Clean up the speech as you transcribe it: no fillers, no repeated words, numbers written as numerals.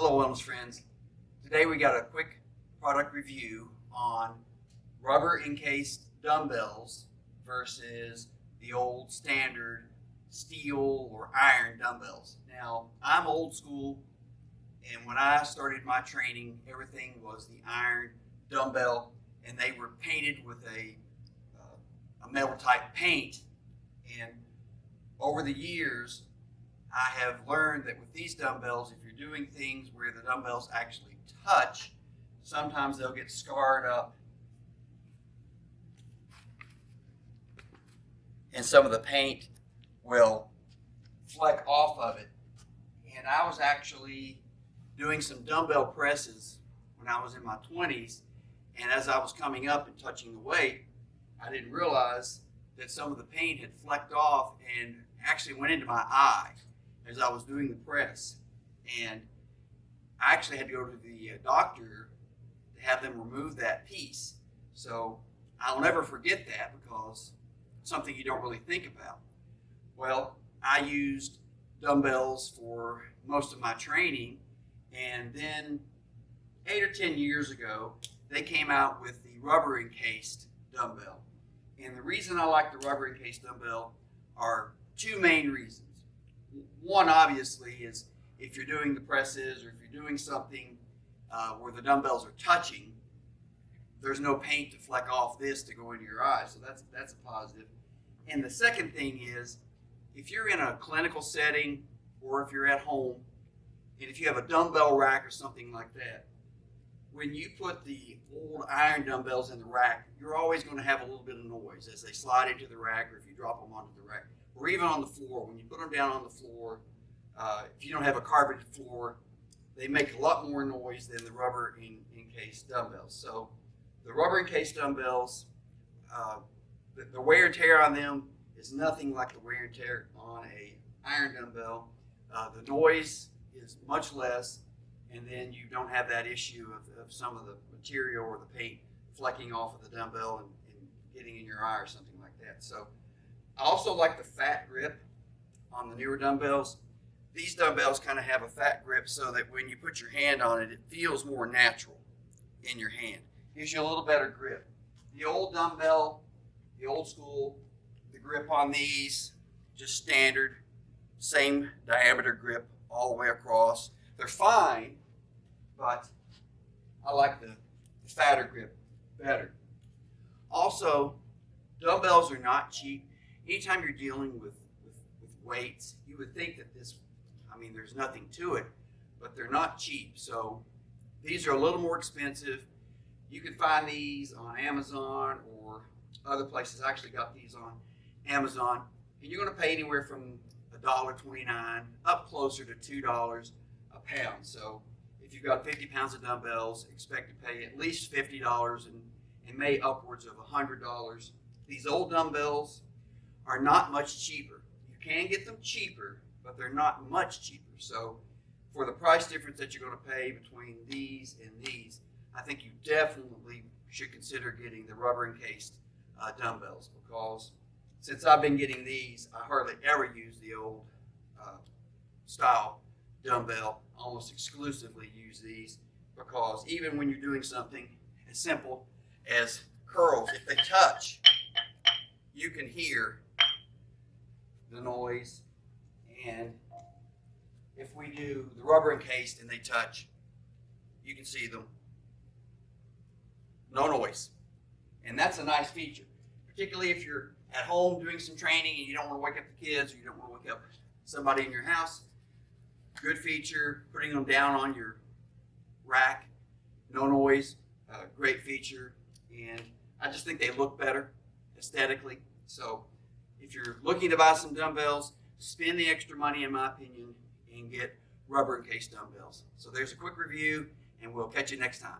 Hello wellness friends. Today we got a quick product review on rubber encased dumbbells versus the old standard steel or iron dumbbells. Now I'm old school, and when I started my training everything was the iron dumbbell, and they were painted with a metal type paint. And over the years I have learned that with these dumbbells, if you're doing things where the dumbbells actually touch, sometimes they'll get scarred up and some of the paint will fleck off of it. And I was actually doing some dumbbell presses when I was in my 20s, and as I was coming up and touching the weight, I didn't realize that some of the paint had flecked off and actually went into my eye as I was doing the press. And I actually had to go to the doctor to have them remove that piece. So I'll never forget that, because it's something you don't really think about. Well, I used dumbbells for most of my training, and then 8 or 10 years ago they came out with the rubber encased dumbbell. And the reason I like the rubber encased dumbbell are two main reasons. One, obviously, is if you're doing the presses or if you're doing something where the dumbbells are touching, there's no paint to fleck off this to go into your eye, so that's a positive. And the second thing is, if you're in a clinical setting or if you're at home, and if you have a dumbbell rack or something like that, when you put the old iron dumbbells in the rack, you're always going to have a little bit of noise as they slide into the rack, or if you drop them onto the rack, or even on the floor. When you put them down on the floor, if you don't have a carpeted floor, they make a lot more noise than the rubber encased dumbbells. So the rubber encased dumbbells, the wear and tear on them is nothing like the wear and tear on a iron dumbbell. The noise is much less, and then you don't have that issue of some of the material or the paint flecking off of the dumbbell and getting in your eye or something like that. So I also like the fat grip on the newer dumbbells. These dumbbells kind of have a fat grip so that when you put your hand on it, it feels more natural in your hand. Gives you a little better grip. The old dumbbell, the old school, the grip on these, just standard, same diameter grip all the way across. They're fine, but I like the fatter grip better. Also, dumbbells are not cheap. Anytime you're dealing with weights, you would think that there's nothing to it, but they're not cheap. So these are a little more expensive. You can find these on Amazon or other places. I actually got these on Amazon, and you're going to pay anywhere from $1.29 up closer to $2 a pound. So if you've got 50 pounds of dumbbells, expect to pay at least $50 and may upwards of $100. These old dumbbells are not much cheaper. You can get them cheaper, but they're not much cheaper. So for the price difference that you're going to pay between these and these, I think you definitely should consider getting the rubber encased dumbbells, because since I've been getting these, I hardly ever use the old style dumbbell. Almost exclusively use these, because even when you're doing something as simple as curls, if they touch, you can hear the noise. And if we do the rubber encased and they touch, you can see them. No noise. And that's a nice feature, particularly if you're at home doing some training and you don't want to wake up the kids, or you don't want to wake up somebody in your house. Good feature. Putting them down on your rack, no noise, great feature. And I just think they look better aesthetically. So if you're looking to buy some dumbbells, spend the extra money, in my opinion, and get rubber encased dumbbells. So there's a quick review, and we'll catch you next time.